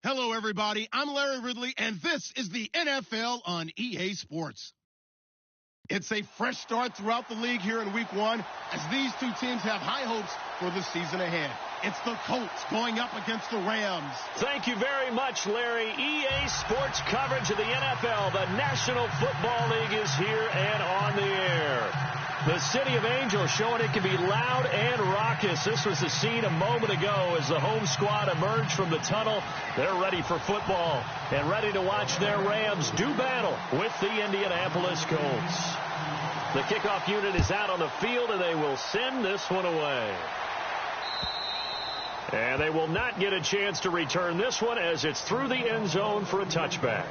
Hello, everybody. I'm Larry Ridley, and this is the NFL on EA Sports. It's a fresh start throughout the league here in Week 1 as these two teams have high hopes for the season ahead. It's the Colts going up against the Rams. Thank you very much, Larry. EA Sports coverage of the NFL. The National Football League is here and on the air. The City of Angels showing it can be loud and raucous. This was the scene a moment ago as the home squad emerged from the tunnel. They're ready for football and ready to watch their Rams do battle with the Indianapolis Colts. The kickoff unit is out on the field, and they will send this one away. And they will not get a chance to return this one as it's through the end zone for a touchback.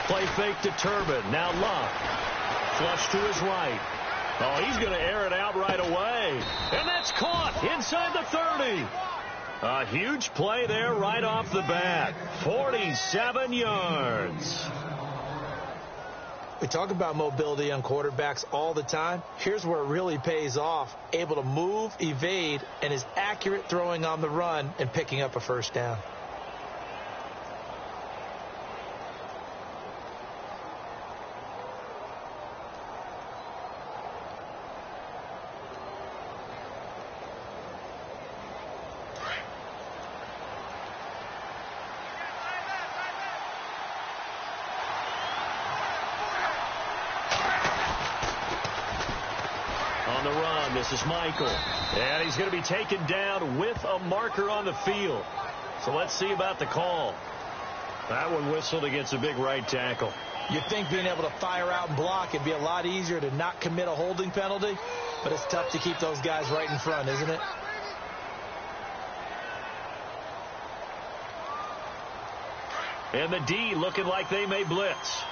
Play fake to Turbin. Now Love. Flush to his right. Oh, he's going to air it out right away. And that's caught inside the 30. A huge play there right off the bat. 47 yards. We talk about mobility on quarterbacks all the time. Here's where it really pays off. Able to move, evade, and is accurate throwing on the run and picking up a first down. On the run, this is Michael. And he's going to be taken down with a marker on the field. So let's see about the call. That one whistled against a big right tackle. You'd think being able to fire out and block it'd be a lot easier to not commit a holding penalty, but it's tough to keep those guys right in front, isn't it? And the D looking like they may blitz.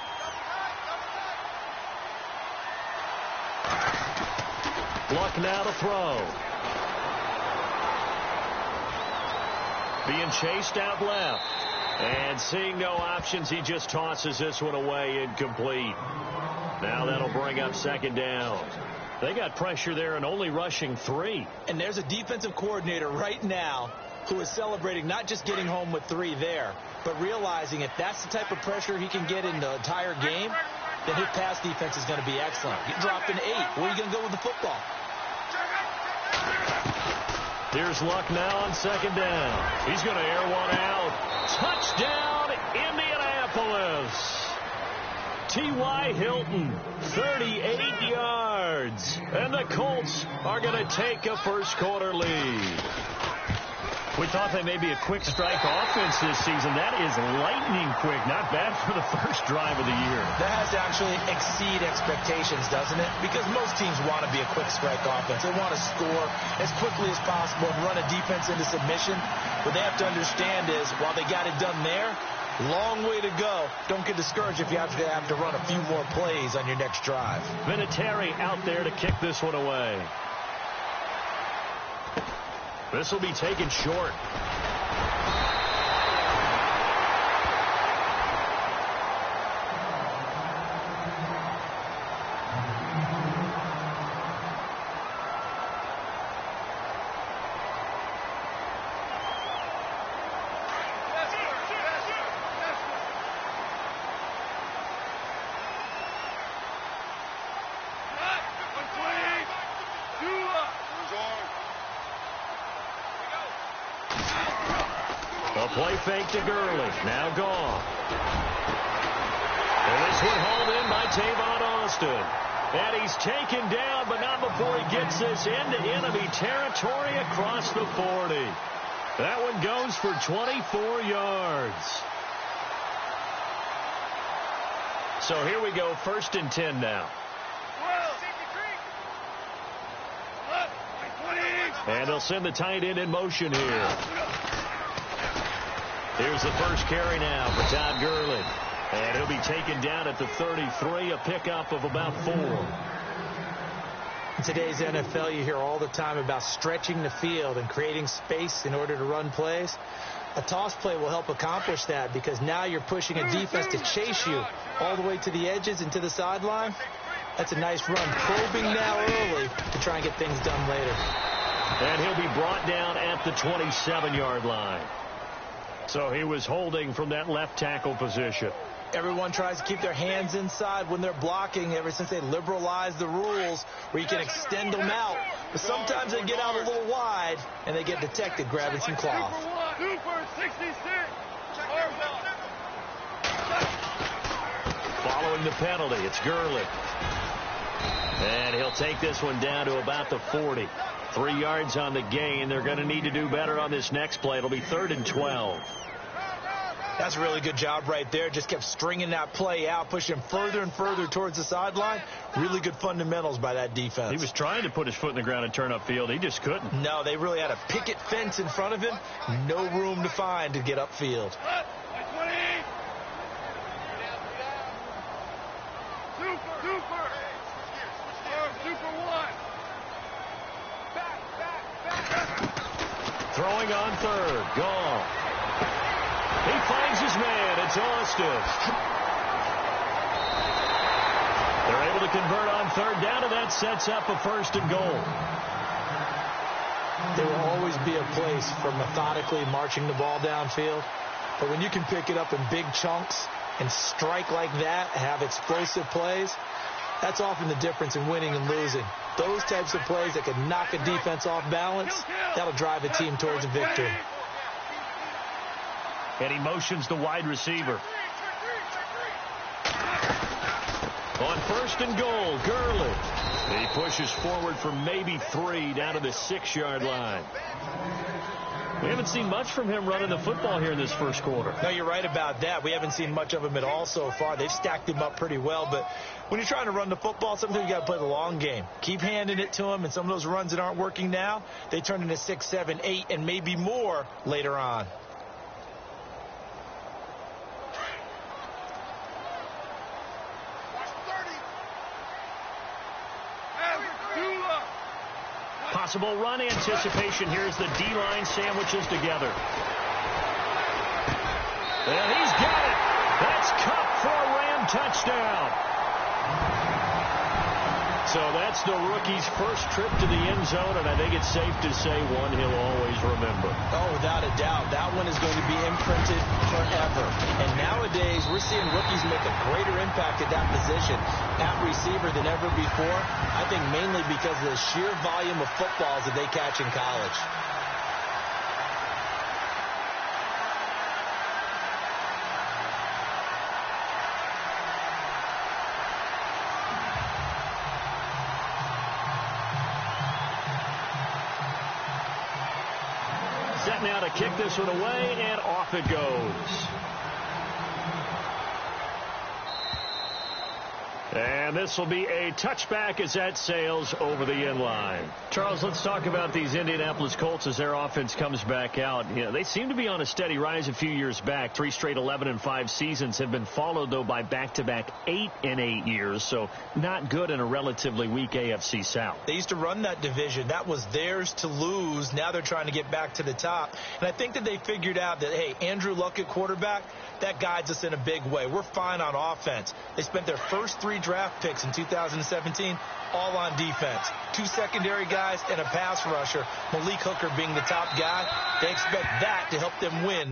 Luck now to throw. Being chased out left. And seeing no options, he just tosses this one away incomplete. Now that'll bring up second down. They got pressure there and only rushing 3. And there's a defensive coordinator right now who is celebrating not just getting home with 3 there, but realizing if that's the type of pressure he can get in the entire game, then his pass defense is going to be excellent. Get dropped in 8. Where are you going to go with the football? Here's Luck now on second down. He's going to air one out. Touchdown, Indianapolis. T.Y. Hilton, 38 yards. And the Colts are going to take a first quarter lead. We thought they may be a quick strike offense this season. That is lightning quick. Not bad for the first drive of the year. That has to actually exceed expectations, doesn't it? Because most teams want to be a quick strike offense. They want to score as quickly as possible and run a defense into submission. What they have to understand is, while they got it done there, long way to go. Don't get discouraged if you have to run a few more plays on your next drive. Vinatieri out there to kick this one away. This will be taken short. A play fake to Gurley. Now gone. And this one hauled in by Tavon Austin. And he's taken down, but not before he gets this into enemy territory across the 40. That one goes for 24 yards. So here we go, 1st and 10 now. And they'll send the tight end in motion here. Here's the first carry now for Todd Gurley. And he'll be taken down at the 33, a pickup of about 4. In today's NFL, you hear all the time about stretching the field and creating space in order to run plays. A toss play will help accomplish that because now you're pushing a defense to chase you all the way to the edges and to the sideline. That's a nice run. Probing now early to try and get things done later. And he'll be brought down at the 27-yard line. So he was holding from that left tackle position. Everyone tries to keep their hands inside when they're blocking ever since they liberalized the rules where you can extend them out. But sometimes they get out a little wide and they get detected grabbing some cloth. Following the penalty, it's Gurley. And he'll take this one down to about the 40. 3 yards on the gain. They're going to need to do better on this next play. It'll be 3rd and 12. That's a really good job right there. Just kept stringing that play out, pushing further and further towards the sideline. Really good fundamentals by that defense. He was trying to put his foot in the ground and turn upfield. He just couldn't. No, they really had a picket fence in front of him. No room to find to get upfield. Throwing on 3rd. Gone. He finds his man. It's Austin. They're able to convert on 3rd down, and that sets up a 1st and goal. There will always be a place for methodically marching the ball downfield. But when you can pick it up in big chunks and strike like that, have explosive plays, that's often the difference in winning and losing. Those types of plays that can knock a defense off balance, that'll drive a team towards a victory. And he motions the wide receiver. On 1st and goal, Gurley. He pushes forward for maybe 3 down to the 6-yard line. We haven't seen much from him running the football here in this first quarter. No, you're right about that. We haven't seen much of him at all so far. They've stacked him up pretty well, but when you're trying to run the football, sometimes you got to play the long game. Keep handing it to him, and some of those runs that aren't working now, they turn into 6, 7, 8, and maybe more later on. Possible run anticipation. Here's the D-line sandwiches together. And he's got it. That's Cup for a Ram touchdown. So that's the rookie's first trip to the end zone, and I think it's safe to say one he'll always remember. Oh, without a doubt. That one is going to be imprinted forever. And nowadays, we're seeing rookies make a greater impact at that position, at receiver, than ever before. I think mainly because of the sheer volume of footballs that they catch in college. Set now to kick this one away, and off it goes. And this will be a touchback as that sails over the end line. Charles, let's talk about these Indianapolis Colts as their offense comes back out. You know, they seem to be on a steady rise a few years back. 3 straight 11-5 seasons have been followed, though, by back-to-back 8-8 years. So not good in a relatively weak AFC South. They used to run that division. That was theirs to lose. Now they're trying to get back to the top. And I think that they figured out that, hey, Andrew Luck at quarterback, that guides us in a big way. We're fine on offense. They spent their first 3 draft picks in 2017 all on defense. 2 secondary guys and a pass rusher, Malik Hooker being the top guy. They expect that to help them win.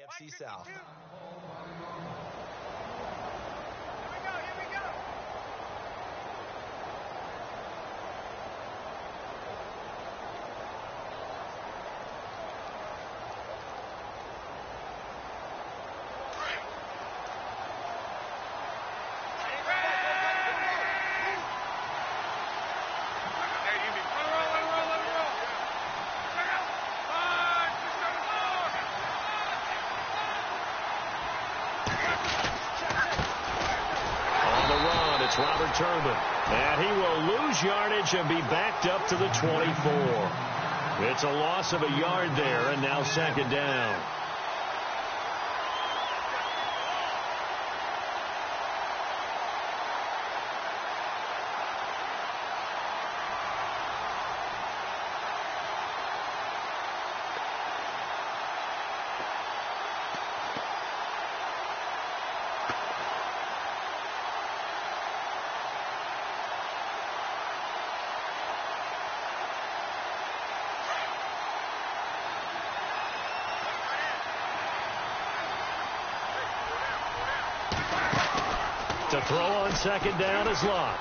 AFC South. And he will lose yardage and be backed up to the 24. It's a loss of a yard there, and now second down. To throw on second down is Locke.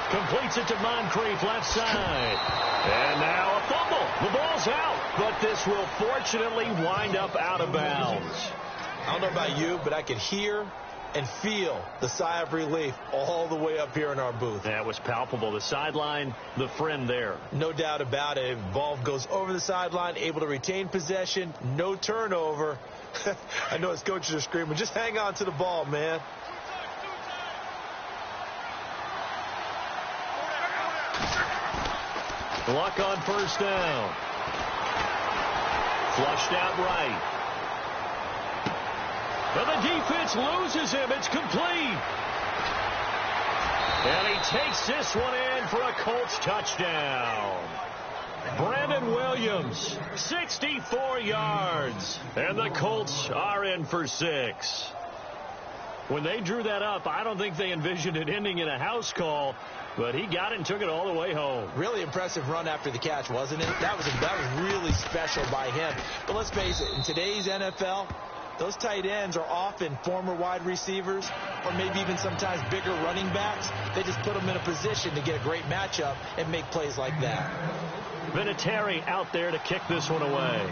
Completes it to Moncrief, left side. And now a fumble. The ball's out, but this will fortunately wind up out of bounds. I don't know about you, but I could hear and feel the sigh of relief all the way up here in our booth. That was palpable. The sideline, the friend there. No doubt about it. Ball goes over the sideline, able to retain possession, no turnover. I know his coaches are screaming, just hang on to the ball, man. Luck on first down. Flushed out right. But the defense loses him. It's complete. And he takes this one in for a Colts touchdown. Brandon Williams, 64 yards. And the Colts are in for 6. When they drew that up, I don't think they envisioned it ending in a house call, but he got it and took it all the way home. Really impressive run after the catch, wasn't it? That was really special by him. But let's face it, in today's NFL, those tight ends are often former wide receivers or maybe even sometimes bigger running backs. They just put them in a position to get a great matchup and make plays like that. Vinatieri out there to kick this one away.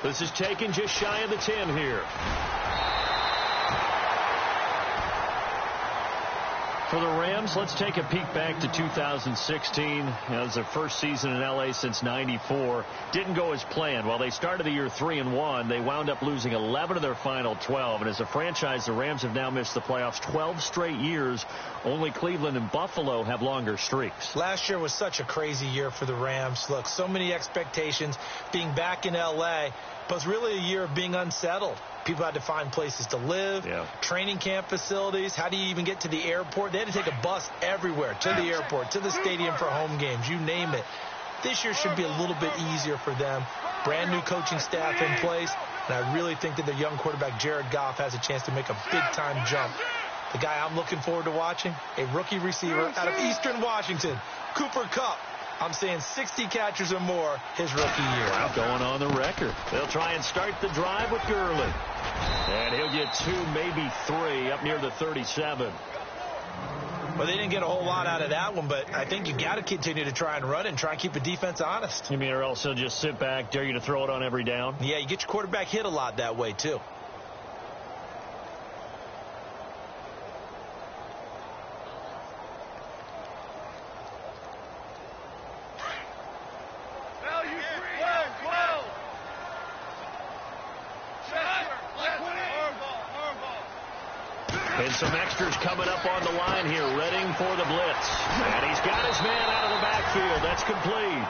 This is taken just shy of the 10 here. For the Rams, let's take a peek back to 2016. It was their first season in L.A. since '94. Didn't go as planned. While they started the year 3-1, they wound up losing 11 of their final 12. And as a franchise, the Rams have now missed the playoffs 12 straight years. Only Cleveland and Buffalo have longer streaks. Last year was such a crazy year for the Rams. Look, so many expectations being back in L.A., but it's really a year of being unsettled. People had to find places to live, training camp facilities. How do you even get to the airport? They had to take a bus everywhere, to the airport, to the stadium for home games, you name it. This year should be a little bit easier for them. Brand new coaching staff in place, and I really think that their young quarterback, Jared Goff, has a chance to make a big-time jump. The guy I'm looking forward to watching, a rookie receiver out of Eastern Washington, Cooper Kupp. I'm saying 60 catches or more his rookie year. Wow, going on the record. They'll try and start the drive with Gurley. And he'll get 2, maybe 3, up near the 37. Well, they didn't get a whole lot out of that one, but I think you got to continue to try and run and try and keep the defense honest. You mean, or else they'll just sit back, dare you to throw it on every down? Yeah, you get your quarterback hit a lot that way, too. And some extras coming up on the line here, readying for the blitz. And he's got his man out of the backfield. That's complete.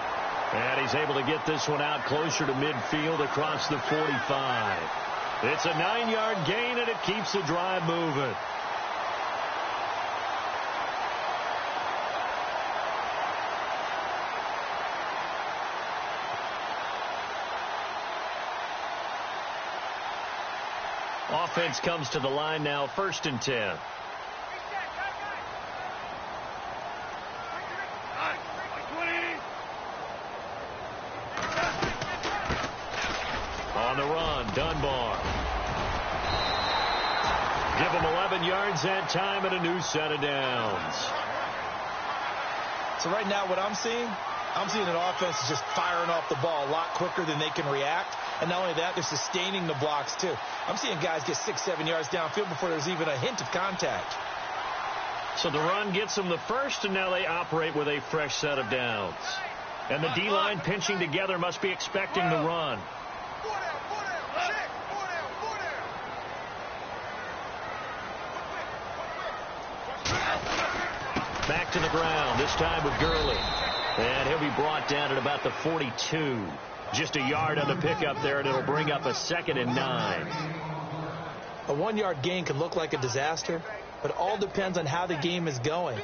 And he's able to get this one out closer to midfield across the 45. It's a 9-yard gain, and it keeps the drive moving. Offense comes to the line now, 1st and 10. Dunbar. Give him 11 yards that time and a new set of downs. So right now what I'm seeing an offense is just firing off the ball a lot quicker than they can react. And not only that, they're sustaining the blocks too. I'm seeing guys get 6-7 yards downfield before there's even a hint of contact. So the run gets them the first, and now they operate with a fresh set of downs. And the D-line pinching together must be expecting the run. Back to the ground, this time with Gurley. And he'll be brought down at about the 42. Just a yard on the pickup there, and it'll bring up a 2nd and 9. A 1-yard gain can look like a disaster, but it all depends on how the game is going.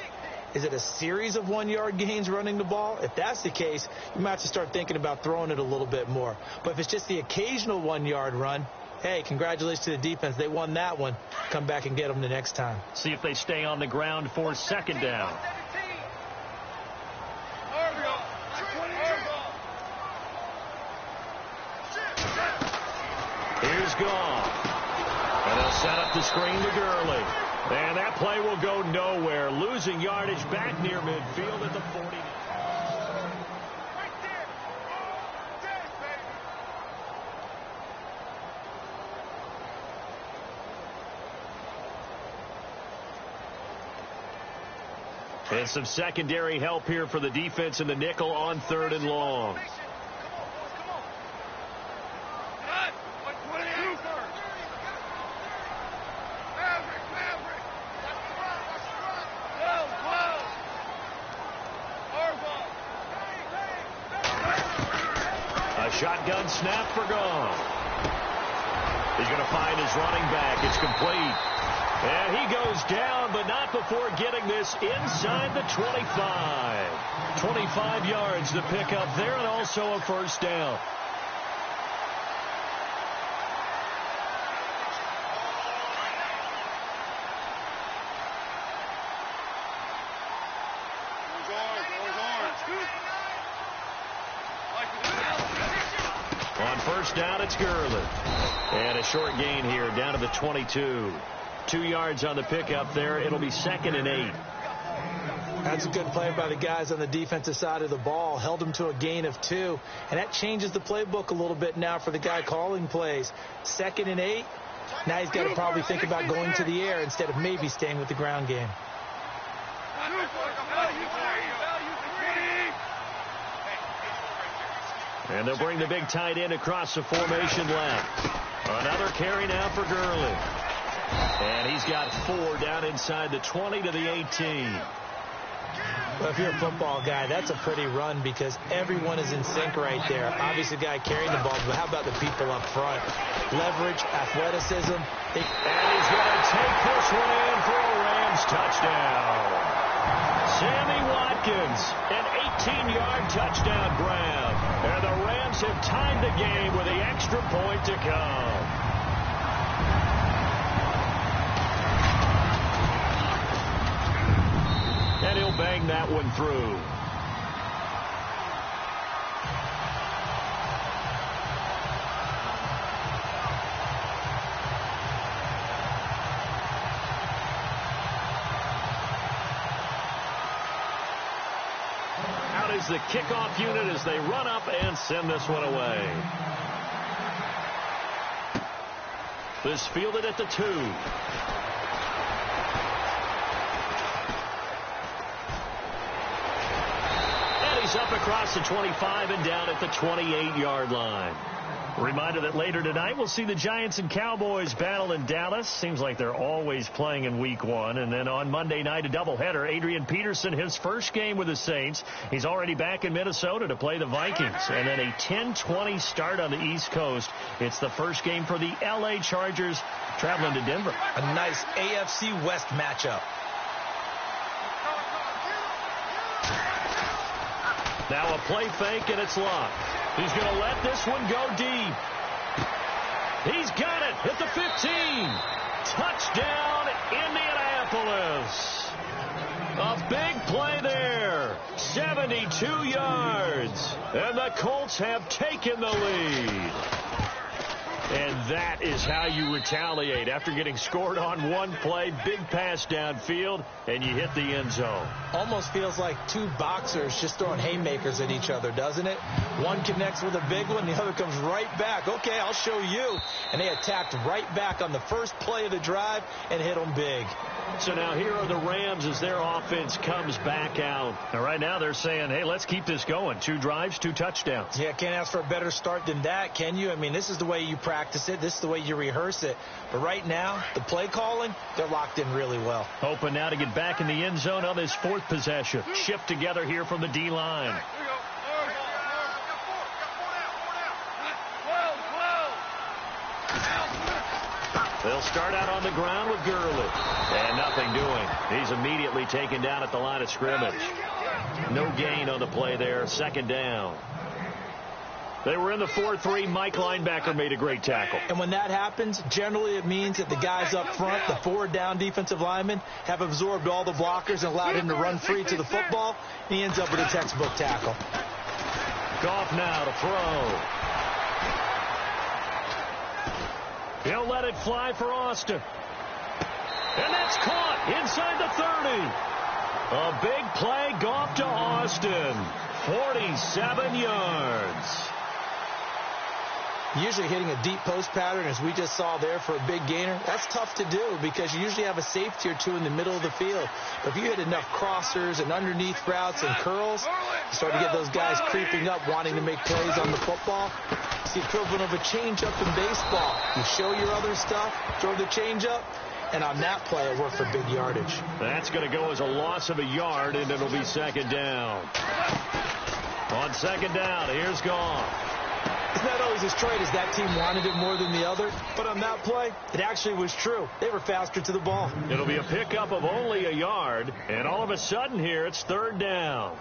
Is it a series of 1-yard gains running the ball? If that's the case, you might have to start thinking about throwing it a little bit more. But if it's just the occasional 1-yard run, hey, congratulations to the defense. They won that one. Come back and get them the next time. See if they stay on the ground for 2nd down. Here's Goff. And they'll set up the screen to Gurley. And that play will go nowhere. Losing yardage back near midfield at the 40. And some secondary help here for the defense in the nickel on 3rd and long. A shotgun snap for Goff. He's going to find his running back. It's complete. And he goes down, but not before getting this inside the 25. 25 yards to pick up there, and also a 1st down. On 1st down, it's Gurley. And a short gain here down to the 22. 2 yards on the pickup there. It'll be 2nd and 8. That's a good play by the guys on the defensive side of the ball. Held them to a gain of 2. And that changes the playbook a little bit now for the guy calling plays. 2nd and 8. Now he's got to probably think about going to the air instead of maybe staying with the ground game. And they'll bring the big tight end across the formation left. Another carry now for Gurley. And he's got 4 down inside the 20 to the 18. Well, if you're a football guy, that's a pretty run because everyone is in sync right there. Obviously, the guy carrying the ball, but how about the people up front? Leverage, athleticism. And he's going to take this one in for a Rams touchdown. Sammy Watkins, an 18-yard touchdown grab. And the Rams have tied the game with the extra point to come. And he'll bang that one through. Out is the kickoff unit as they run up and send this one away. This fielded at the 2. Up across the 25 and down at the 28-yard line. Reminder that later tonight we'll see the Giants and Cowboys battle in Dallas. Seems like they're always playing in week 1. And then on Monday night, a doubleheader. Adrian Peterson, his first game with the Saints. He's already back in Minnesota to play the Vikings. And then a 10:20 start on the East Coast. It's the first game for the L.A. Chargers traveling to Denver. A nice AFC West matchup. Now a play fake, and it's locked. He's going to let this one go deep. He's got it at the 15. Touchdown, Indianapolis. A big play there. 72 yards. And the Colts have taken the lead. And that is how you retaliate. After getting scored on one play, big pass downfield, and you hit the end zone. Almost feels like two boxers just throwing haymakers at each other, doesn't it? One connects with a big one, the other comes right back. Okay, I'll show you. And they attacked right back on the first play of the drive and hit them big. So now here are the Rams as their offense comes back out. And right now they're saying, hey, let's keep this going. 2 drives, 2 touchdowns. Yeah, can't ask for a better start than that, can you? I mean, this is the way you practice it. This is the way you rehearse it. But right now, the play calling, they're locked in really well. Hoping now to get back in the end zone on this 4th possession. Shift together here from the D-line. They'll start out on the ground with Gurley. And nothing doing. He's immediately taken down at the line of scrimmage. No gain on the play there. 2nd down. They were in the 4-3. Mike linebacker made a great tackle. And when that happens, generally it means that the guys up front, the 4 down defensive linemen, have absorbed all the blockers and allowed him to run free to the football. He ends up with a textbook tackle. Goff now to throw. He'll let it fly for Austin. And that's caught inside the 30. A big play, Goff to Austin. 47 yards. Usually hitting a deep post pattern, as we just saw there, for a big gainer, that's tough to do because you usually have a safety or 2 in the middle of the field. But if you hit enough crossers and underneath routes and curls, you start to get those guys creeping up, wanting to make plays on the football. It's the equivalent of a changeup in baseball. You show your other stuff, throw the changeup, and on that play, it worked for big yardage. That's going to go as a loss of a yard, and it'll be 2nd down. On 2nd down, here's Goff. It's not always as straight as that team wanted it more than the other, but on that play, it actually was true. They were faster to the ball. It'll be a pickup of only a yard, and all of a sudden here, it's 3rd down.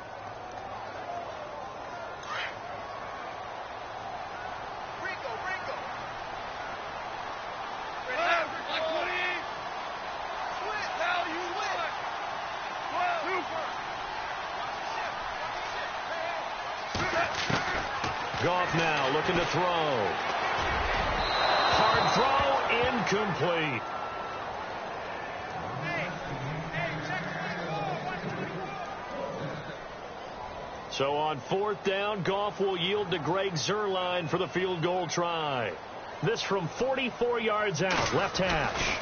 Goff now looking to throw. Hard throw, incomplete. So on 4th down, Goff will yield to Greg Zuerlein for the field goal try. This from 44 yards out, left hash.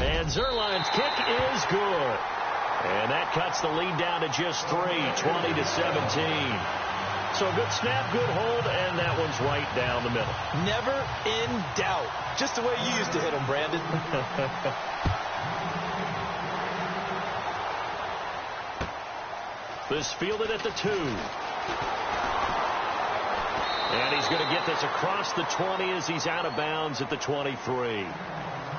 And Zuerlein's kick is good. And that cuts the lead down to just 3, 20-17. So a good snap, good hold, and that one's right down the middle. Never in doubt. Just the way you used to hit them, Brandon. This fielded at the 2. And he's going to get this across the 20 as he's out of bounds at the 23.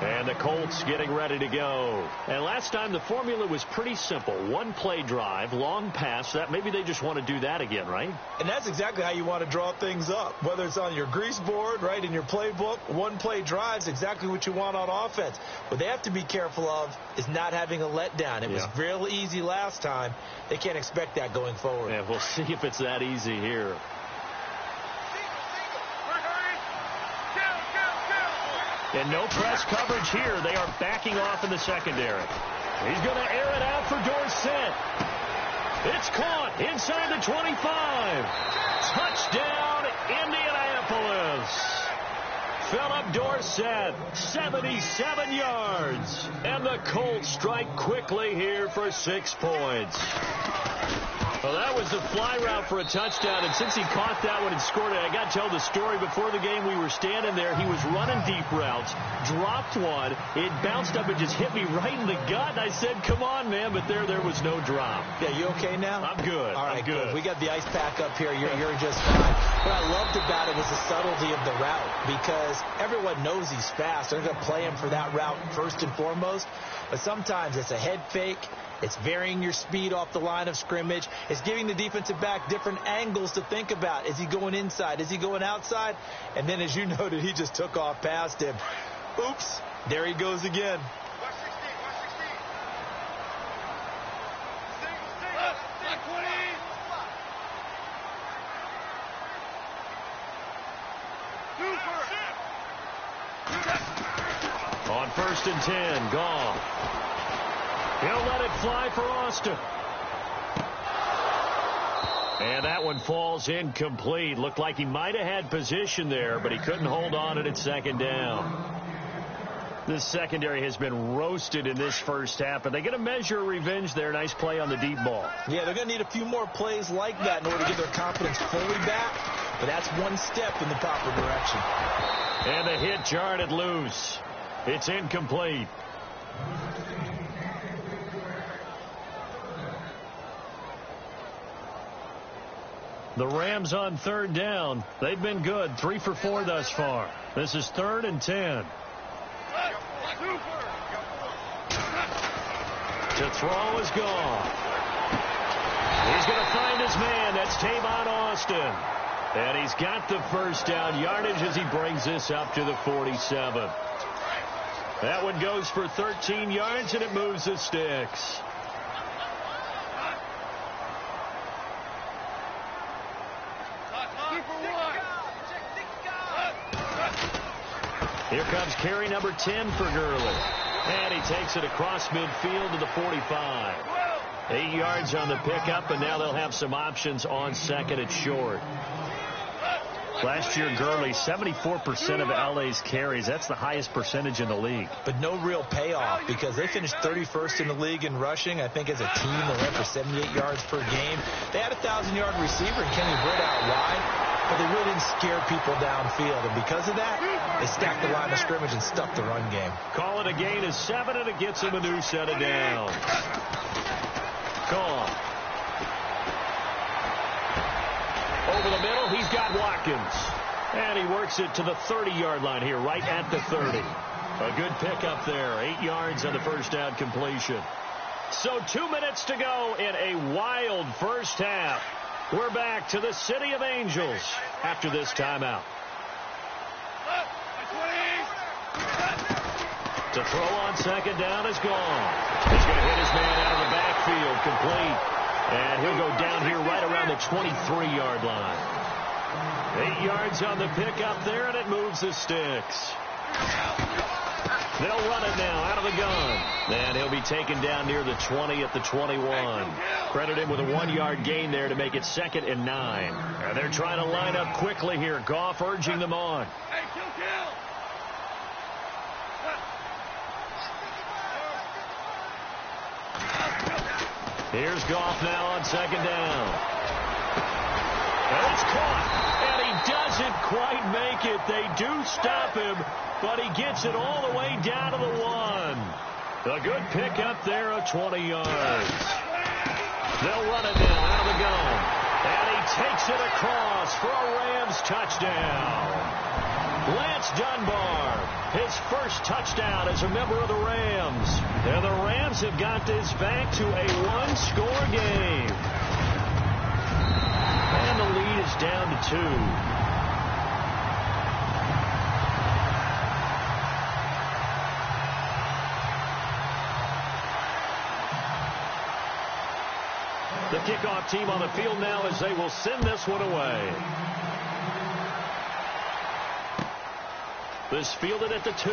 And the Colts getting ready to go. And last time the formula was pretty simple. 1 play drive, long pass. That maybe they just want to do that again, right? And that's exactly how you want to draw things up. Whether it's on your grease board, right, in your playbook, 1 play drive is exactly what you want on offense. What they have to be careful of is not having a letdown. It was real easy last time. They can't expect that going forward. Yeah, we'll see if it's that easy here. And no press coverage here. They are backing off in the secondary. He's going to air it out for Dorsett. It's caught inside the 25. Touchdown, Indianapolis. Philip Dorsett, 77 yards. And the Colts strike quickly here for 6 points. Well, that was the fly route for a touchdown, and since he caught that one and scored it, I got to tell the story. Before the game, we were standing there. He was running deep routes, dropped one. It bounced up and just hit me right in the gut, and I said, come on, man, but there was no drop. Yeah, you okay now? I'm good. All right, I'm good. We got the ice pack up here. You're just fine. What I loved about it was the subtlety of the route, because everyone knows he's fast. They're going to play him for that route first and foremost, but sometimes it's a head fake. It's varying your speed off the line of scrimmage. It's giving the defensive back different angles to think about. Is he going inside? Is he going outside? And then, as you noted, he just took off past him. Oops, there he goes again. first and 10. Goff. He'll let it fly for Austin. And that one falls incomplete. Looked like he might have had position there, but he couldn't hold on at second down. This secondary has been roasted in this first half, and they get a measure of revenge there. Nice play on the deep ball. Yeah, they're going to need a few more plays like that in order to get their confidence fully back, but that's one step in the proper direction. And the hit jarred it loose. It's incomplete. The Rams on third down. They've been good. 3 for 4 thus far. This is 3rd and 10. To throw is gone. He's going to find his man. That's Tavon Austin. And he's got the first down yardage as he brings this up to the 47. That one goes for 13 yards, and it moves the sticks. Here comes carry number 10 for Gurley. And he takes it across midfield to the 45. 8 yards on the pickup, and now they'll have some options on second and short. Last year, Gurley, 74% of LA's carries. That's the highest percentage in the league. But no real payoff because they finished 31st in the league in rushing. I think as a team, they ran for 78 yards per game. They had a 1,000-yard receiver in Kenny Britt out wide, but they really didn't scare people downfield. And because of that, they stacked the line of scrimmage and stuffed the run game. Call it a gain of 7, and it gets him a new set of downs. Call. Over the middle, he's got Watkins. And he works it to the 30-yard line here, right at the 30. A good pickup there. 8 yards on the first down completion. So 2 minutes to go in a wild first half. We're back to the City of Angels after this timeout. To throw on second down is gone. He's going to hit his man out of the backfield, complete. And he'll go down here right around the 23-yard line. 8 yards on the pickup there, and it moves the sticks. They'll run it now out of the gun. And he'll be taken down near the 20 at the 21. Credit him with a 1-yard gain there to make it 2nd and 9. And they're trying to line up quickly here. Goff urging them on. Here's Goff now on second down. And it's caught. And he doesn't quite make it. They do stop him, but he gets it all the way down to the 1. A good pickup there of 20 yards. They'll run it now out of the gun. And he takes it across for a Rams touchdown. Lance Dunbar, his first touchdown as a member of the Rams. And the Rams have got this back to a 1-score game. And the lead is down to 2. The kickoff team on the field now as they will send this one away. This fielded at the 2.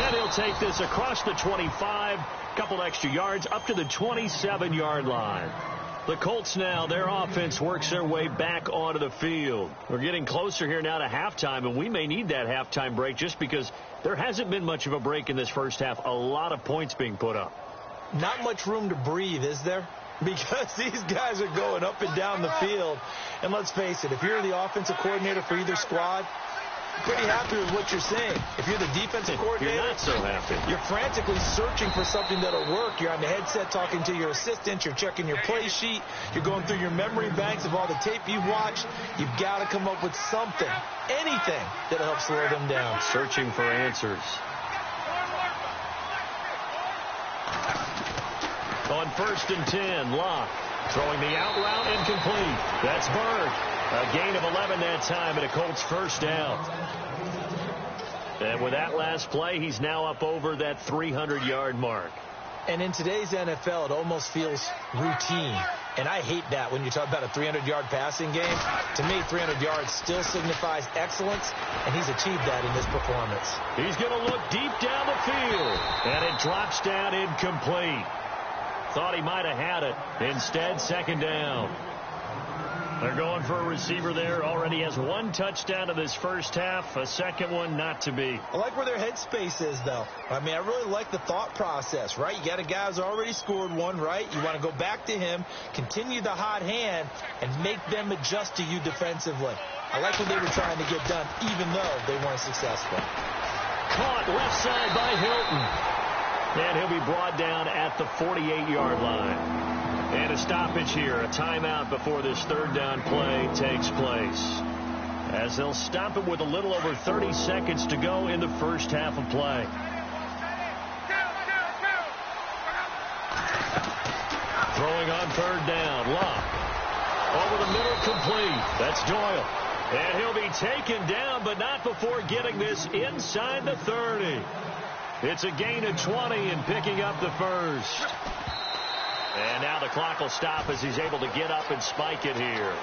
And he'll take this across the 25. Couple extra yards up to the 27-yard line. The Colts now, their offense works their way back onto the field. We're getting closer here now to halftime, and we may need that halftime break just because there hasn't been much of a break in this first half. A lot of points being put up. Not much room to breathe, is there? Because these guys are going up and down the field. And let's face it, if you're the offensive coordinator for either squad, you're pretty happy with what you're seeing. If you're the defensive coordinator, you're not so happy. You're frantically searching for something that'll work. You're on the headset talking to your assistant. You're checking your play sheet. You're going through your memory banks of all the tape you've watched. You've got to come up with something, anything that'll help slow them down. Searching for answers. On 1st and 10, Locke throwing the out route incomplete. That's Bird. A gain of 11 that time and a Colts first down. And with that last play, he's now up over that 300-yard mark. And in today's NFL, it almost feels routine. And I hate that when you talk about a 300-yard passing game. To me, 300 yards still signifies excellence, and he's achieved that in this performance. He's going to look deep down the field, and it drops down incomplete. Thought he might have had it. Instead, second down. They're going for a receiver there. Already has one touchdown in this first half. A second one not to be. I like where their headspace is, though. I mean, I really like the thought process, right? You got a guy who's already scored one, right? You want to go back to him, continue the hot hand, and make them adjust to you defensively. I like what they were trying to get done, even though they weren't successful. Caught left side by Hilton. And he'll be brought down at the 48-yard line. And a stoppage here, a timeout before this third down play takes place. As they'll stop it with a little over 30 seconds to go in the first half of play. Throwing on third down, Locke. Over the middle, complete. That's Doyle. And he'll be taken down, but not before getting this inside the 30. It's a gain of 20 and picking up the first. And now the clock will stop as he's able to get up and spike it here.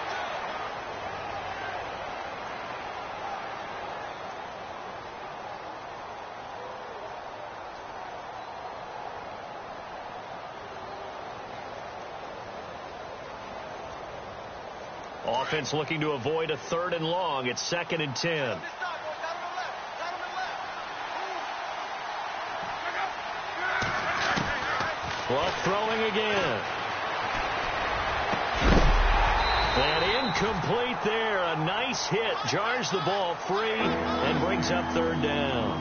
Offense looking to avoid a third and long. It's 2nd and 10. Bluff throwing again. And incomplete there. A nice hit. Jars the ball free and brings up third down.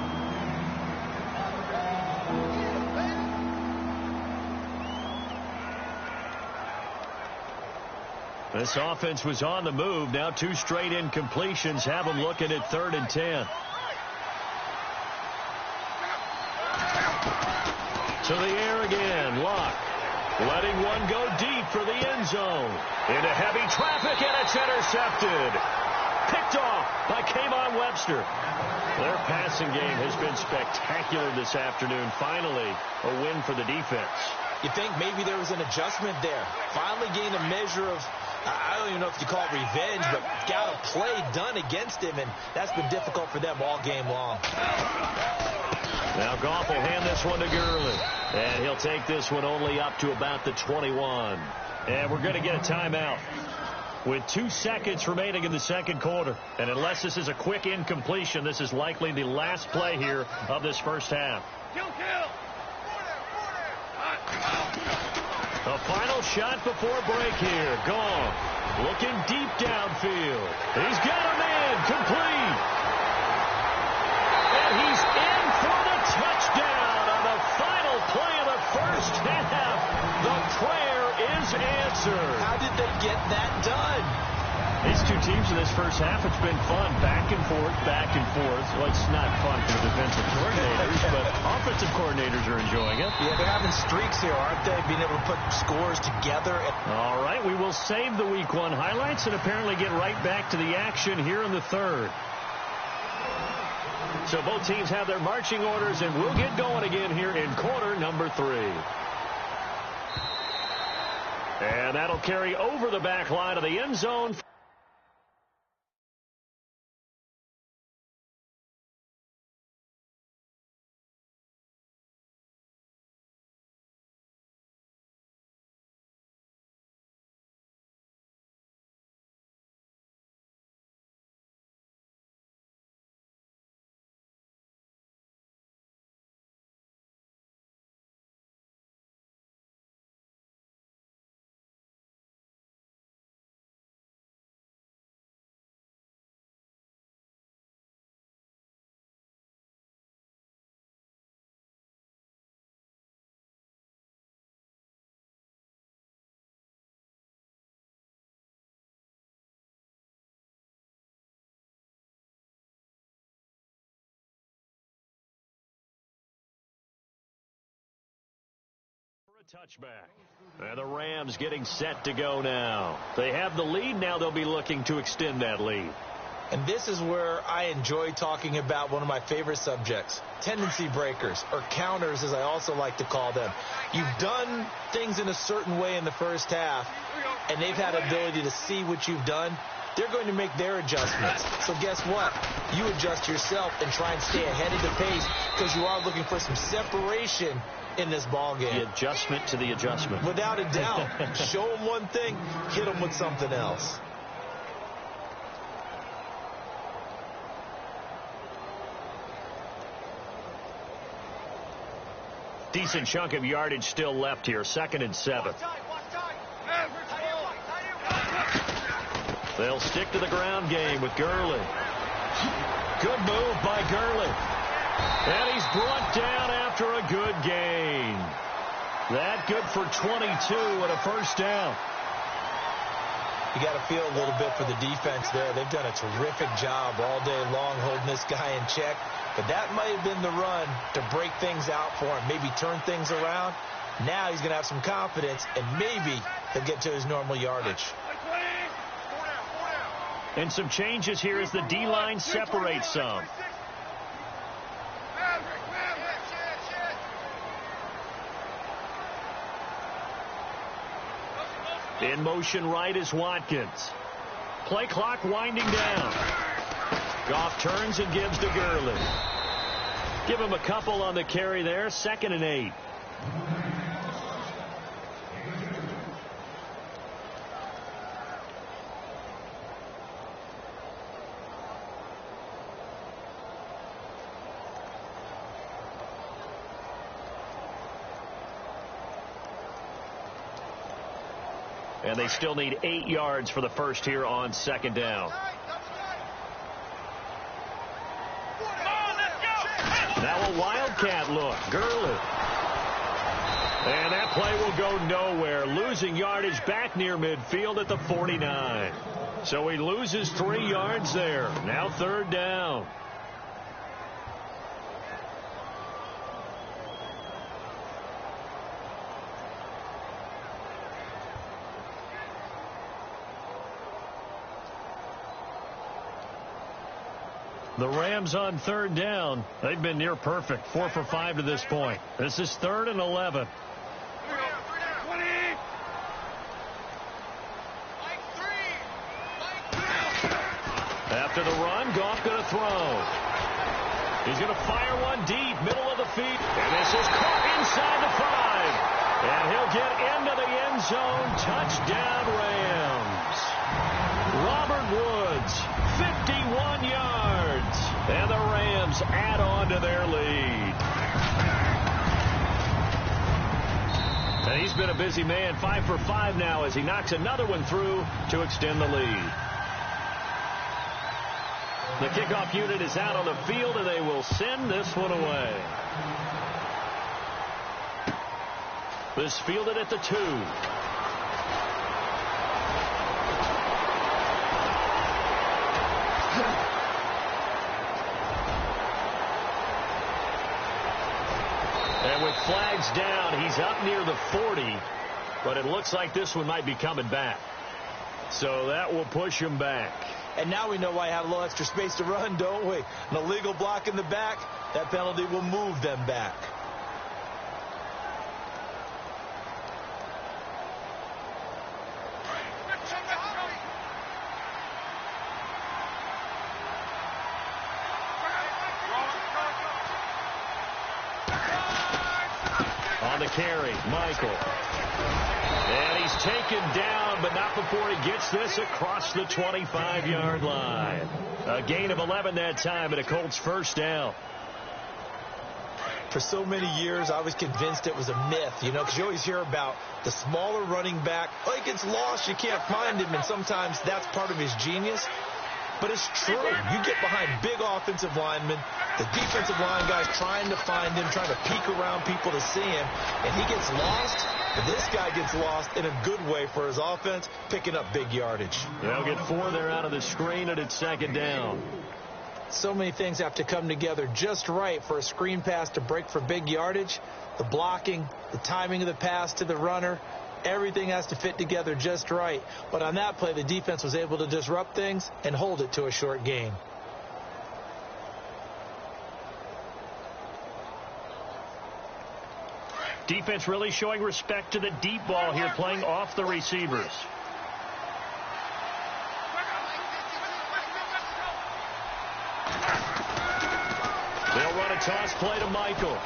This offense was on the move. Now 2 straight incompletions have them looking at 3rd and 10. To the air again. Locke letting one go deep for the end zone. Into heavy traffic, and it's intercepted. Picked off by Kayvon Webster. Their passing game has been spectacular this afternoon. Finally, a win for the defense. You think maybe there was an adjustment there. Finally gained a measure of, I don't even know if you call it revenge, but got a play done against him, and that's been difficult for them all game long. Now Goff will hand this one to Gurley. And he'll take this one only up to about the 21. And we're going to get a timeout with 2 seconds remaining in the second quarter. And unless this is a quick incompletion, this is likely the last play here of this first half. A final shot before break here. Gone. Looking deep downfield. He's got a man. Complete. And he's in for the touchdown on the final play of the first half. The prayer is answered. How did they get that done? These two teams in this first half, it's been fun. Back and forth, back and forth. Well, it's not fun for the defensive coordinators, but offensive coordinators are enjoying it. Yeah, they're having streaks here, aren't they? Being able to put scores together. All right, we will save the Week 1 highlights and apparently get right back to the action here in the third. So both teams have their marching orders, and we'll get going again here in quarter number 3. And that'll carry over the back line of the end zone. Touchback. And the Rams getting set to go now. They have the lead. Now they'll be looking to extend that lead. And this is where I enjoy talking about one of my favorite subjects, tendency breakers, or counters as I also like to call them. You've done things in a certain way in the first half, and they've had ability to see what you've done. They're going to make their adjustments. So guess what? You adjust yourself and try and stay ahead of the pace because you are looking for some separation in this ball game. The adjustment to the adjustment. Without a doubt. Show them one thing, hit them with something else. Decent chunk of yardage still left here. 2nd and 7. They'll stick to the ground game with Gurley. Good move by Gurley. And he's brought down after a good gain. That good for 22 and a first down. You got to feel a little bit for the defense there. They've done a terrific job all day long holding this guy in check. But that might have been the run to break things out for him, maybe turn things around. Now he's going to have some confidence, and maybe he'll get to his normal yardage. And some changes here as the D-line separates some. In motion right is Watkins. Play clock winding down. Goff turns and gives to Gurley. Give him a couple on the carry there. 2nd and 8. And they still need 8 yards for the first here on 2nd down. Now a wildcat look. Gurley. And that play will go nowhere. Losing yardage back near midfield at the 49. So he loses 3 yards there. Now 3rd down. The Rams on 3rd down. They've been near perfect. 4 for 5 to this point. This is 3rd and 11. After the run, Goff going to throw. He's going to fire one deep, middle of the feet. And this is caught inside the 5. And he'll get into the end zone. Touchdown, Rams. Robert Woods, 51 yards. And the Rams add on to their lead. And he's been a busy man. 5 for 5 now as he knocks another one through to extend the lead. The kickoff unit is out on the field, and they will send this one away. This fielded at the 2. And with flags down, he's up near the 40, but it looks like this one might be coming back. So that will push him back. And now we know why I had a little extra space to run, don't we? An illegal block in the back, that penalty will move them back. On the carry, Michael. And he's taken down, but not before he gets this across the 25-yard line. A gain of 11 that time, and a Colts first down. For so many years, I was convinced it was a myth, because you always hear about the smaller running back. Oh, he gets lost, you can't find him, and sometimes that's part of his genius. But it's true. You get behind big offensive linemen, the defensive line guys trying to find him, trying to peek around people to see him, and he gets lost. But this guy gets lost in a good way for his offense, picking up big yardage. They'll get 4 there out of the screen, and it's 2nd down. So many things have to come together just right for a screen pass to break for big yardage. The blocking, the timing of the pass to the runner, Everything has to fit together just right. But on that play, the defense was able to disrupt things and hold it to a short gain. Defense really showing respect to the deep ball here, playing off the receivers. They'll run a toss play to Michael.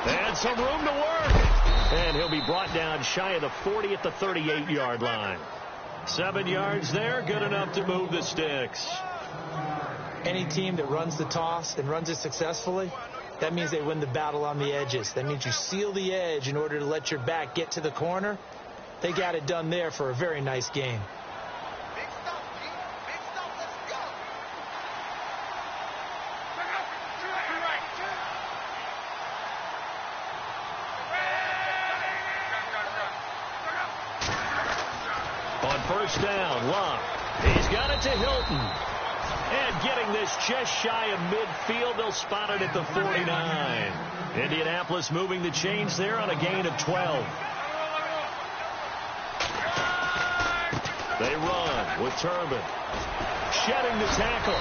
And some room to work. And he'll be brought down shy of the 40 at the 38-yard line. 7 yards there, good enough to move the sticks. Any team that runs the toss and runs it successfully, that means they win the battle on the edges. That means you seal the edge in order to let your back get to the corner. They got it done there for a very nice game. On first down, Love. He's got it to Hilton. And getting this just shy of midfield, they'll spot it at the 49. Indianapolis moving the chains there on a gain of 12. They run with Turbin. Shedding the tackle.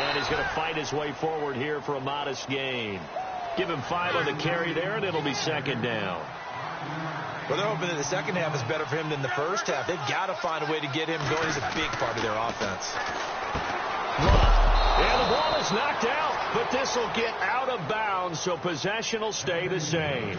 And he's going to fight his way forward here for a modest gain. Give him 5 on the carry there, and it'll be second down. Well, they're hoping that the second half is better for him than the first half. They've got to find a way to get him going. He's a big part of their offense. And the ball is knocked out, but this will get out of bounds, so possession will stay the same.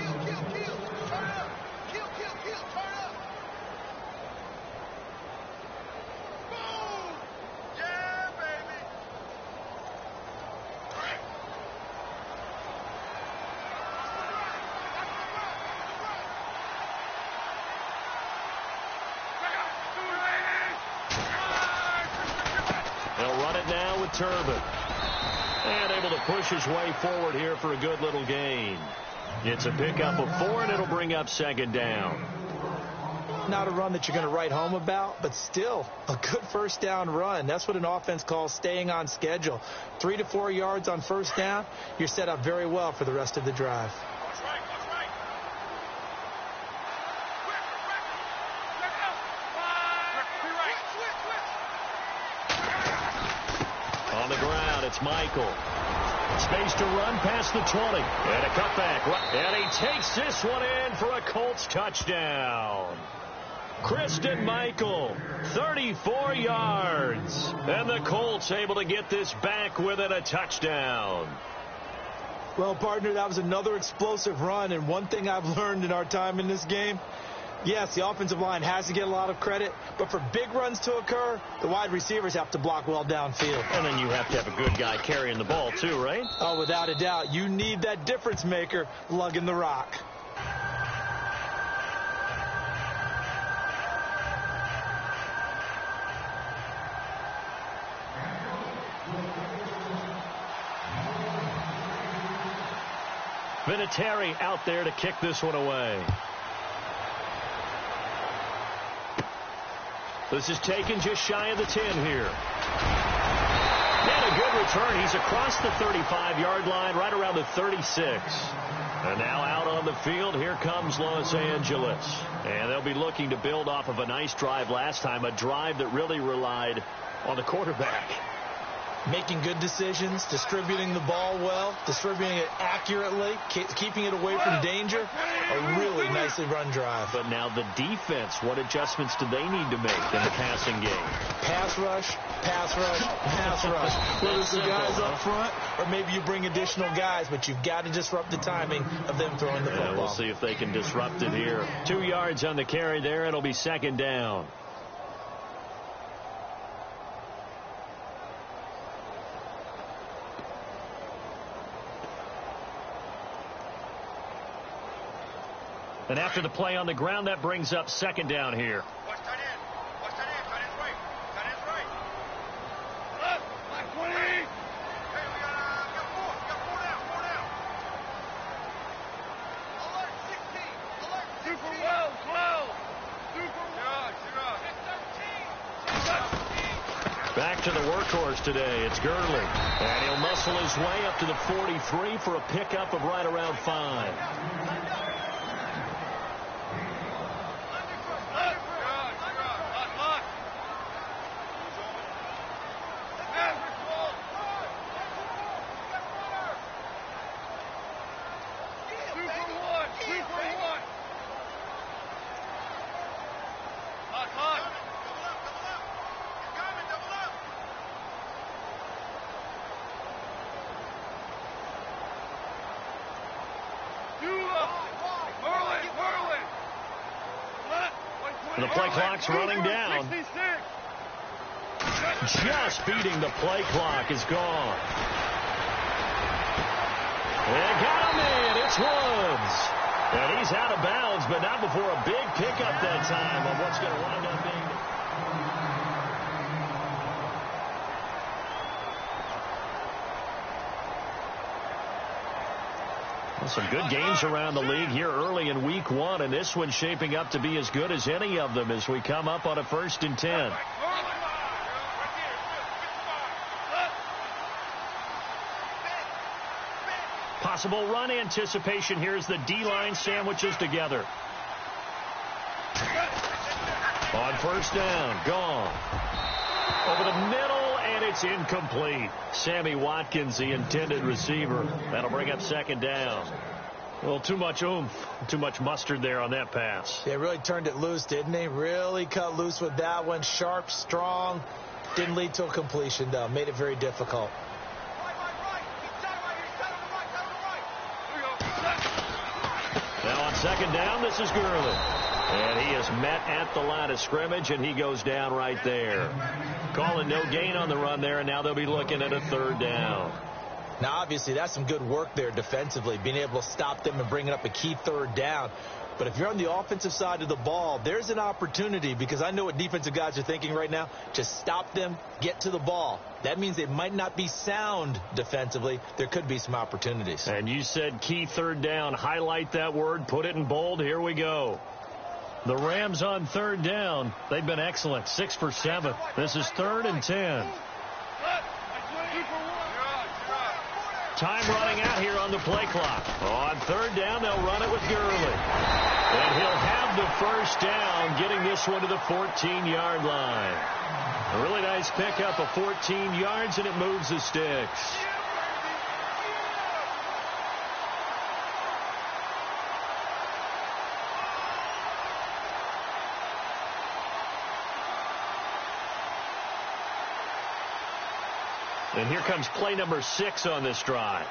Turbin. And able to push his way forward here for a good little gain. It's a pickup of 4, and it'll bring up second down. Not a run that you're going to write home about, but still a good first down run. That's what an offense calls staying on schedule. 3 to 4 yards on first down, you're set up very well for the rest of the drive. On the ground, it's Michael. Space to run past the 20. And a cutback. And he takes this one in for a Colts touchdown. Christian Michael, 34 yards. And the Colts able to get this back within a touchdown. Well, partner, that was another explosive run. And one thing I've learned in our time in this game, yes, the offensive line has to get a lot of credit, but for big runs to occur, the wide receivers have to block well downfield. And then you have to have a good guy carrying the ball too, right? Oh, without a doubt. You need that difference maker lugging the rock. Vinatieri out there to kick this one away. This is taken just shy of the 10 here. And a good return. He's across the 35-yard line, right around the 36. And now out on the field, here comes Los Angeles. And they'll be looking to build off of a nice drive last time, a drive that really relied on the quarterback. Making good decisions, distributing the ball well, distributing it accurately, keeping it away from danger. A really nicely run drive. But now the defense, what adjustments do they need to make in the passing game? Pass rush, pass rush, pass rush. Whether it's the guys up front or maybe you bring additional guys, but you've got to disrupt the timing of them throwing the football. We'll see if they can disrupt it here. 2 yards on the carry there. It'll be second down. And after the play on the ground, that brings up second down here. Watch tight end. Watch tight end. Tight end's right. Tight end's right. Left. Black 20. Hey, we got 4. We got 4 down. 4 down. Alert 16. Alert 16. 2 for 12. 2 for 1. 13. Back to the workhorse today. It's Gurley. And he'll muscle his way up to the 43 for a pickup of right around 5. The play clock's running down. Just beating the play clock is gone. They got him in. It's Woods. And he's out of bounds, but not before a big pickup that time on what's going to wind up being. Well, some good games around the league here early in week 1, and this one's shaping up to be as good as any of them as we come up on a 1st and 10. Possible run anticipation here as the D-line sandwiches together. On 1st down, gone. Over the middle, and it's incomplete. Sammy Watkins, the intended receiver. That'll bring up 2nd down. Well, too much oomph, too much mustard there on that pass. They really turned it loose, didn't they? Really cut loose with that one. Sharp, strong. Didn't lead to a completion, though. Made it very difficult. Now on 2nd down, this is Gurley. And he is met at the line of scrimmage, and he goes down right there. Calling no gain on the run there, and now they'll be looking at a 3rd down. Now, obviously, that's some good work there defensively, being able to stop them and bringing up a key 3rd down. But if you're on the offensive side of the ball, there's an opportunity, because I know what defensive guys are thinking right now. Just stop them, get to the ball. That means they might not be sound defensively. There could be some opportunities. And you said key 3rd down. Highlight that word. Put it in bold. Here we go. The Rams on 3rd down. They've been excellent. 6 for 7. This is 3rd and 10. Time running out here on the play clock. On 3rd down, they'll run it with Gurley. And he'll have the 1st down, getting this one to the 14-yard line. A really nice pickup of 14 yards, and it moves the sticks. And here comes play number 6 on this drive.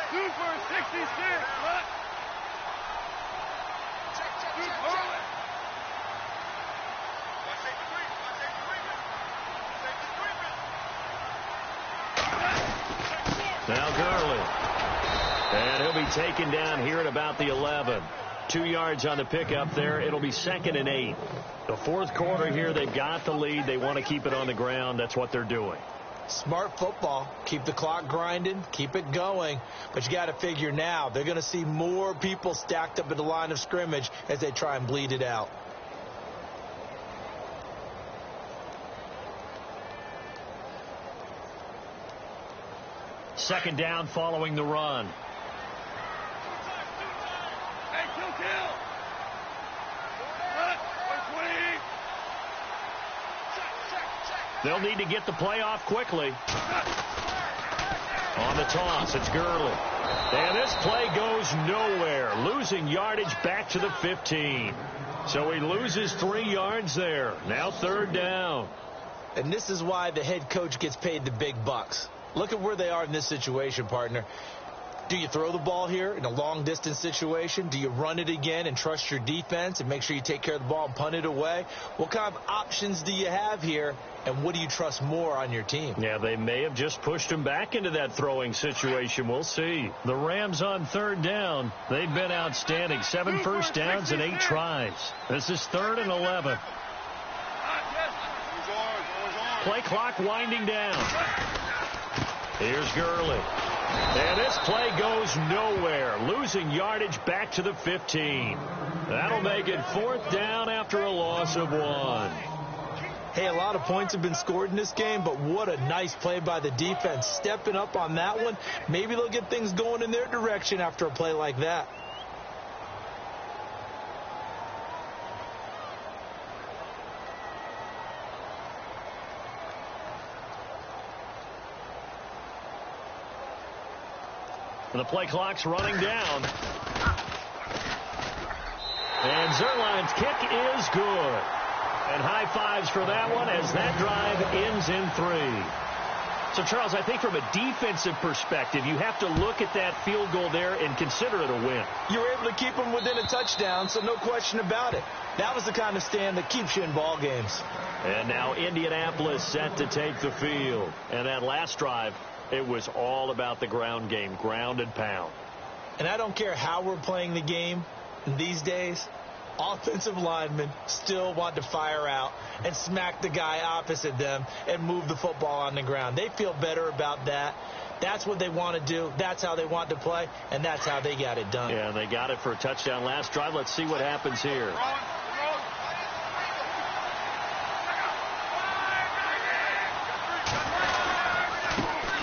Super 66. Now Gurley. And he'll be taken down here at about the 11. 2 yards on the pickup there. It'll be 2nd and 8. The 4th quarter here, they've got the lead. They want to keep it on the ground. That's what they're doing. Smart football. Keep the clock grinding. Keep it going. But you got to figure now, they're going to see more people stacked up at the line of scrimmage as they try and bleed it out. Second down following the run. They'll need to get the play off quickly. On the toss, it's Gurley. And this play goes nowhere. Losing yardage back to the 15. So he loses 3 yards there. Now 3rd down. And this is why the head coach gets paid the big bucks. Look at where they are in this situation, partner. Do you throw the ball here in a long-distance situation? Do you run it again and trust your defense and make sure you take care of the ball and punt it away? What kind of options do you have here, and what do you trust more on your team? Yeah, they may have just pushed him back into that throwing situation. We'll see. The Rams on 3rd down. They've been outstanding. 7 first downs and 8 tries. This is 3rd and 11. Play clock winding down. Here's Gurley. And this play goes nowhere. Losing yardage back to the 15. That'll make it 4th down after a loss of 1. Hey, a lot of points have been scored in this game, but what a nice play by the defense. Stepping up on that one. Maybe they'll get things going in their direction after a play like that. The play clock's running down. And Zerline's kick is good. And high fives for that one as that drive ends in 3. So, Charles, I think from a defensive perspective, you have to look at that field goal there and consider it a win. You were able to keep them within a touchdown, so no question about it. That was the kind of stand that keeps you in ball games. And now Indianapolis set to take the field. And that last drive, it was all about the ground game, ground and pound. And I don't care how we're playing the game these days, offensive linemen still want to fire out and smack the guy opposite them and move the football on the ground. They feel better about that. That's what they want to do. That's how they want to play, and that's how they got it done. Yeah, they got it for a touchdown last drive. Let's see what happens here.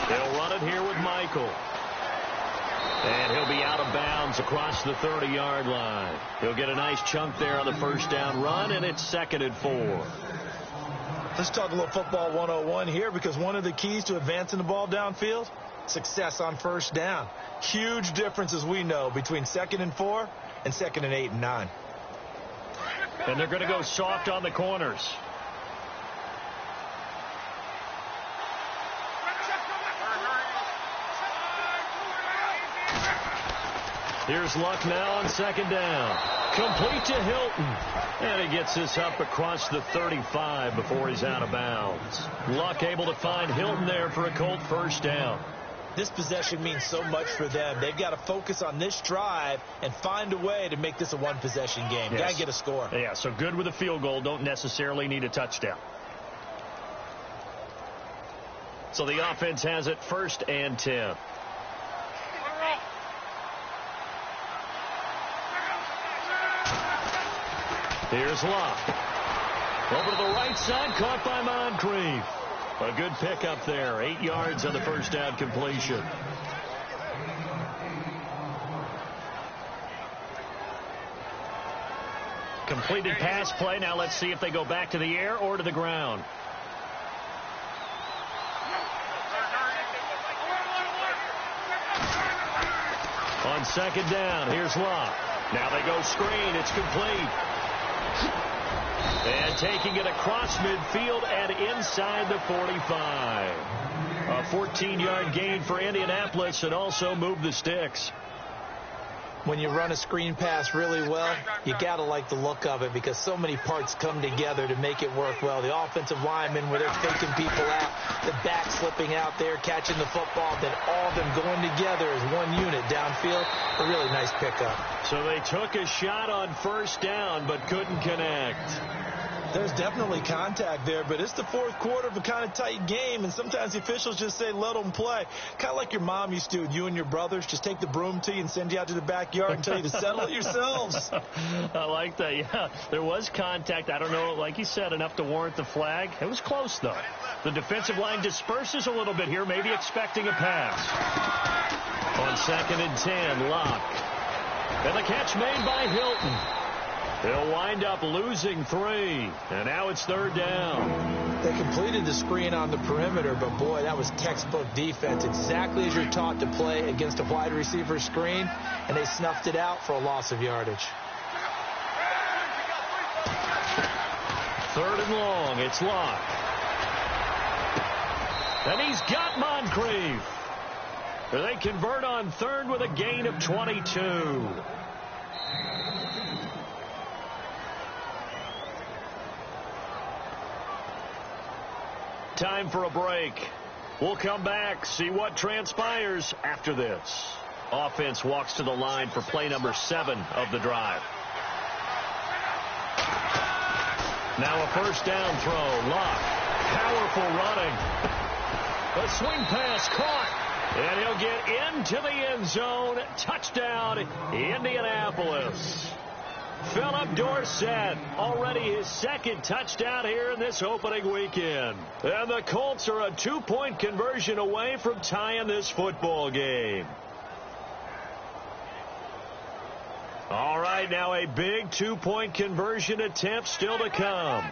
They'll run it here with Michael. And he'll be out of bounds across the 30-yard line. He'll get a nice chunk there on the first down run, and it's 2nd and 4. Let's talk a little football 101 here, because one of the keys to advancing the ball downfield, success on first down. Huge difference, as we know, between 2nd and 4 and 2nd and 8 and 9. And they're going to go soft on the corners. Here's Luck now on 2nd down. Complete to Hilton. And he gets this up across the 35 before he's out of bounds. Luck able to find Hilton there for a Colt first down. This possession means so much for them. They've got to focus on this drive and find a way to make this a one-possession game. Yes. Got to get a score. Yeah, so good with a field goal. Don't necessarily need a touchdown. So the offense has it 1st and 10. Here's Locke. Over to the right side, caught by Moncrief. A good pickup there. 8 yards on the first down completion. Completed pass play. Now let's see if they go back to the air or to the ground. On 2nd down, here's Locke. Now they go screen. It's complete. And taking it across midfield and inside the 45. A 14-yard gain for Indianapolis and also move the sticks. When you run a screen pass really well, you got to like the look of it, because so many parts come together to make it work well. The offensive linemen, where they're faking people out, the back slipping out there, catching the football, then all of them going together as one unit downfield. A really nice pickup. So they took a shot on first down but couldn't connect. There's definitely contact there, but it's the fourth quarter of a kind of tight game, and sometimes the officials just say, let them play. Kind of like your mom used to, you and your brothers, just take the broom to you and send you out to the backyard and tell you to settle it yourselves. I like that, yeah. There was contact. I don't know, like you said, enough to warrant the flag. It was close, though. The defensive line disperses a little bit here, maybe expecting a pass. On 2nd and 10, Locke. And the catch made by Hilton. They'll wind up losing 3, and now it's 3rd down. They completed the screen on the perimeter, but boy, that was textbook defense, exactly as you're taught to play against a wide receiver screen, and they snuffed it out for a loss of yardage. 3rd and long, it's Locke. And he's got Moncrief. They convert on 3rd with a gain of 22. Time for a break. We'll come back, see what transpires after this. Offense walks to the line for play number 7 of the drive. Now a first down throw. Locke. Powerful running. A swing pass caught. And he'll get into the end zone. Touchdown, Indianapolis. Philip Dorsett, already his 2nd touchdown here in this opening weekend. And the Colts are a 2-point conversion away from tying this football game. All right, now a big 2-point conversion attempt still to come.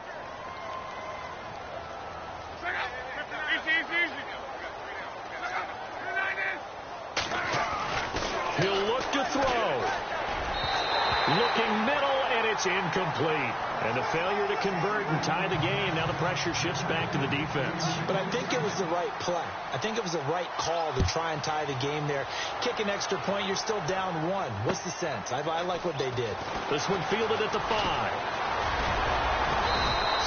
He'll look to throw. Looking middle, and It's incomplete. And a failure to convert and tie the game. Now the pressure shifts back to the defense. But I think it was the right play. I think it was the right call to try and tie the game there. Kick an extra point, you're still down 1. What's the sense? I like what they did. This one fielded at the 5.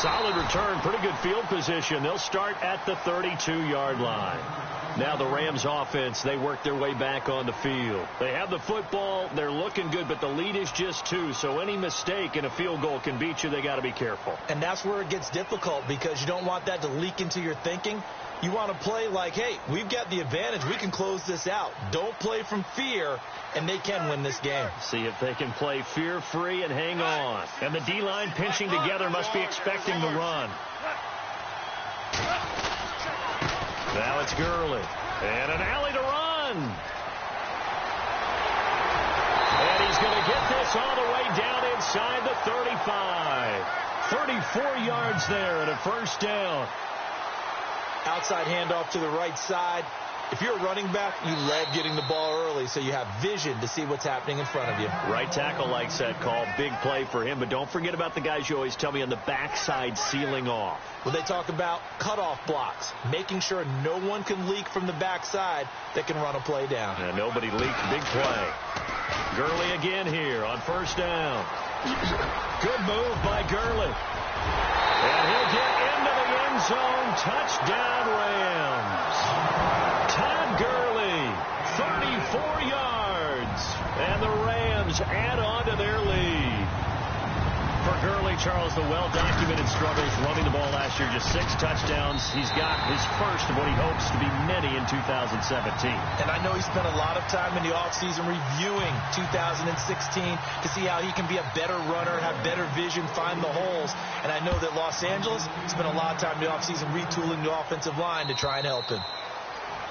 Solid return, pretty good field position. They'll start at the 32-yard line. Now the Rams offense, they work their way back on the field. They have the football. They're looking good, but the lead is just 2. So any mistake in a field goal can beat you. They got to be careful. And that's where it gets difficult because you don't want that to leak into your thinking. You want to play like, hey, we've got the advantage. We can close this out. Don't play from fear, and they can win this game. See if they can play fear-free and hang on. And the D-line pinching together must be expecting the run. Now it's Gurley. And an alley to run. And he's going to get this all the way down inside the 35. 34 yards there and a first down. Outside handoff to the right side. If you're a running back, you love getting the ball early so you have vision to see what's happening in front of you. Right tackle likes that call. Big play for him. But don't forget about the guys you always tell me on the backside sealing off. When they talk about cutoff blocks, making sure no one can leak from the backside that can run a play down. And nobody leaked. Big play. Gurley again here on first down. Good move by Gurley. And he'll get into the end zone. Touchdown, Rams. Todd Gurley, 34 yards. And the Rams add on to their lead. For Gurley, Charles, the well-documented struggles running the ball last year, just 6 touchdowns. He's got his first of what he hopes to be many in 2017. And I know he spent a lot of time in the offseason reviewing 2016 to see how he can be a better runner, have better vision, find the holes. And I know that Los Angeles spent a lot of time in the offseason retooling the offensive line to try and help him.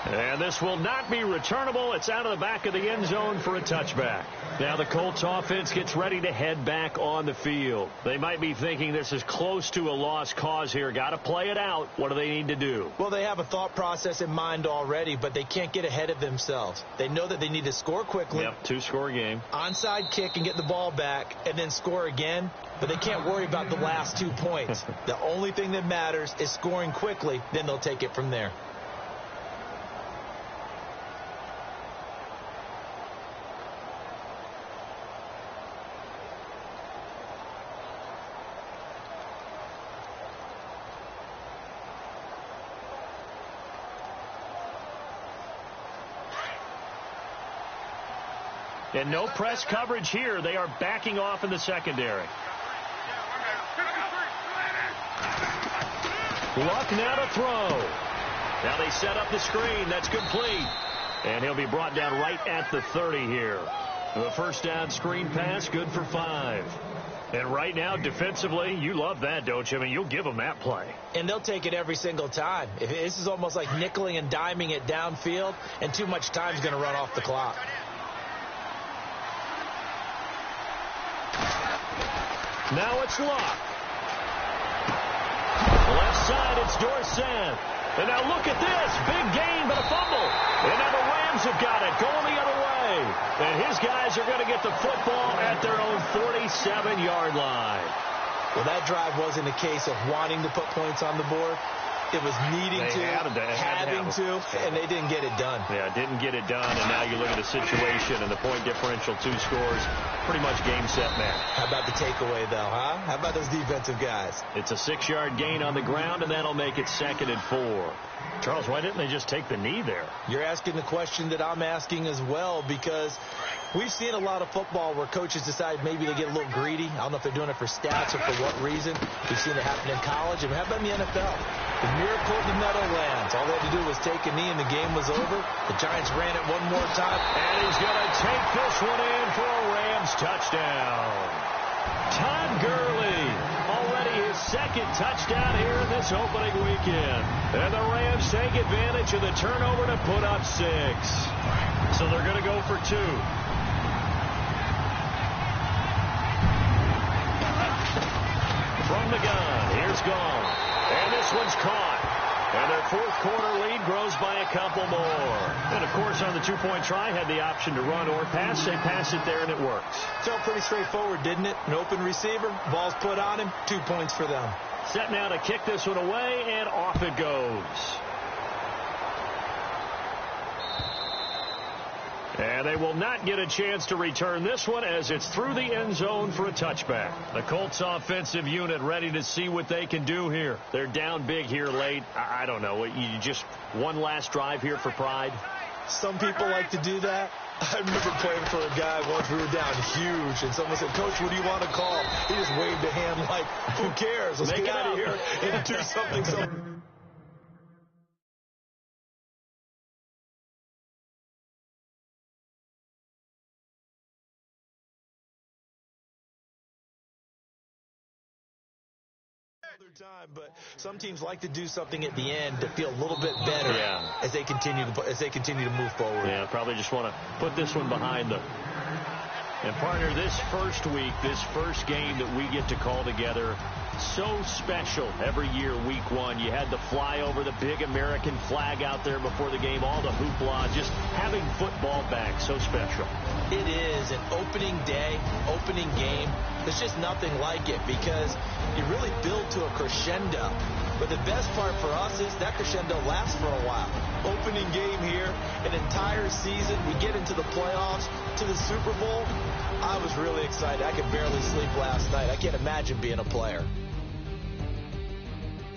And this will not be returnable. It's out of the back of the end zone for a touchback. Now the Colts offense gets ready to head back on the field. They might be thinking this is close to a lost cause here. Got to play it out. What do they need to do? Well, they have a thought process in mind already, but they can't get ahead of themselves. They know that they need to score quickly. Yep, 2-score game. Onside kick and get the ball back and then score again. But they can't worry about the last 2 points. The only thing that matters is scoring quickly. Then they'll take it from there. And no press coverage here. They are backing off in the secondary. Luck now to throw. Now they set up the screen. That's complete. And he'll be brought down right at the 30 here. The first down screen pass, good for 5. And right now, defensively, you love that, don't you? I mean, you'll give them that play. And they'll take it every single time. This is almost like nickeling and diming it downfield, and too much time is going to run off the clock. Now it's Luck. Left side, it's Dorsett. And now look at this. Big gain, but a fumble. And now the Rams have got it, going the other way. And his guys are going to get the football at their own 47-yard line. Well, that drive wasn't a case of wanting to put points on the board. It was needing to, having to, and they didn't get it done. Yeah, didn't get it done, and now you look at the situation and the point differential, 2 scores, pretty much game, set, match. How about the takeaway, though, huh? How about those defensive guys? It's a 6-yard gain on the ground, and that'll make it 2nd and 4. Charles, why didn't they just take the knee there? You're asking the question that I'm asking as well, because we've seen a lot of football where coaches decide maybe they get a little greedy. I don't know if they're doing it for stats or for what reason. We've seen it happen in college, and how about in the NFL? The miracle of the Meadowlands. All they had to do was take a knee, and the game was over. The Giants ran it one more time. And he's going to take this one in for a Rams touchdown. Todd Gurley, already his 2nd touchdown here in this opening weekend. And the Rams take advantage of the turnover to put up 6. So they're going to go for 2. From the gun, here's Gone. And this one's caught. And they're fourth quarter lead grows by a couple more. And, of course, on the two-point try, had the option to run or pass. They pass it there, and it works. Felt pretty straightforward, didn't it? An open receiver, ball's put on him, 2 points for them. Set now to kick this one away, and off it goes. And they will not get a chance to return this one as it's through the end zone for a touchback. The Colts offensive unit ready to see what they can do here. They're down big here late. I don't know. You just one last drive here for pride. Some people like to do that. I remember playing for a guy once. We were down huge, and someone said, "Coach, what do you want to call?" He just waved a hand like, "Who cares? Let's get out of here and do something." Time, but some teams like to do something at the end to feel a little bit better as they continue to move forward. Yeah, probably just want to put this one behind them. And partner, this first week, this first game that we get to call together, so special every year, week one. You had the flyover, the big American flag out there before the game, all the hoopla, just having football back, so special. It is an opening day, opening game. There's just nothing like it because you really build to a crescendo. But the best part for us is that crescendo lasts for a while. Opening game here, an entire season. We get into the playoffs, to the Super Bowl. I was really excited. I could barely sleep last night. I can't imagine being a player.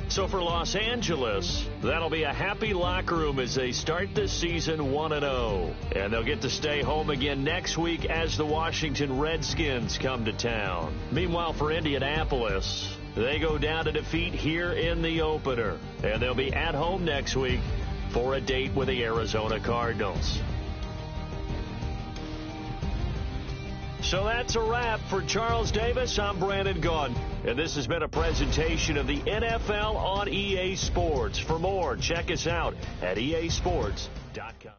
So for Los Angeles, that'll be a happy locker room as they start this season 1-0. And they'll get to stay home again next week as the Washington Redskins come to town. Meanwhile, for Indianapolis, they go down to defeat here in the opener. And they'll be at home next week for a date with the Arizona Cardinals. So that's a wrap. For Charles Davis, I'm Brandon Gaudin. And this has been a presentation of the NFL on EA Sports. For more, check us out at easports.com.